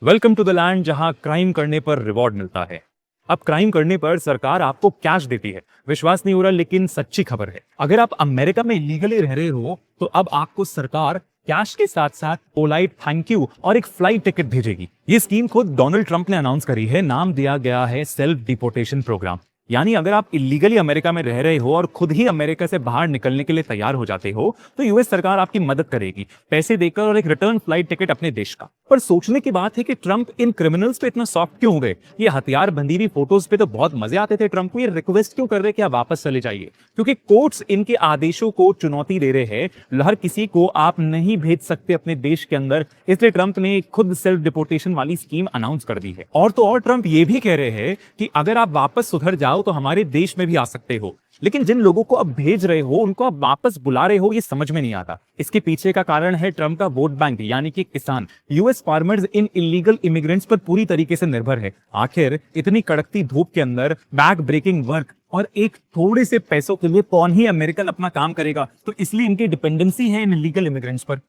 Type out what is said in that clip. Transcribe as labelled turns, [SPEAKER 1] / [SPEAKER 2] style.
[SPEAKER 1] Welcome to the land जहां crime करने पर रिवॉर्ड मिलता है। अब क्राइम करने पर सरकार आपको कैश देती है। विश्वास नहीं हो रहा, लेकिन सच्ची खबर है। अगर आप अमेरिका में इलीगली रह रहे हो तो अब आपको सरकार कैश के साथ साथ पोलाइट थैंक यू और एक फ्लाइट टिकट भेजेगी। ये स्कीम खुद डोनाल्ड ट्रंप ने अनाउंस करी है। नाम दिया गया है सेल्फ डिपोर्टेशन प्रोग्राम। यानी अगर आप इलीगली अमेरिका में रह रहे हो और खुद ही अमेरिका से बाहर निकलने के लिए तैयार हो जाते हो तो यूएस सरकार आपकी मदद करेगी, पैसे देकर और एक रिटर्न फ्लाइट टिकट अपने देश का। पर सोचने की बात है कि ट्रंप इन क्रिमिनल्स पे इतना सॉफ्ट क्यों हो गए। ये हथियार बंदी हुई फोटोज पे तो बहुत मजे आते थे ट्रंप को। ये रिक्वेस्ट क्यों कर रहे कि आप वापस चले जाइए? क्योंकि कोर्ट्स इनके आदेशों को चुनौती दे रहे हैं। हर किसी को आप नहीं भेज सकते अपने देश के अंदर, इसलिए ट्रंप ने खुद सेल्फ डिपोर्टेशन वाली स्कीम अनाउंस कर दी है। और तो और ट्रंप ये भी कह रहे हैं कि अगर आप वापस सुधर जाओ तो हमारे देश में भी आ सकते हो। लेकिन जिन लोगों को अब भेज रहे हो उनको आप वापस बुला रहे हो, ये समझ में नहीं आता। इसके पीछे का कारण है ट्रंप का वोट बैंक, यानी कि किसान। US farmers in illegal immigrants पर पूरी तरीके से निर्भर है। आखिर इतनी कड़कती धूप के अंदर बैक ब्रेकिंग वर्क और एक थोड़े से पैसों के लिए कौन ही अमेरिकन अपना काम करेगा? तो इसलिए इनकी डिपेंडेंसी है इन इलीगल इमिग्रेंट्स पर।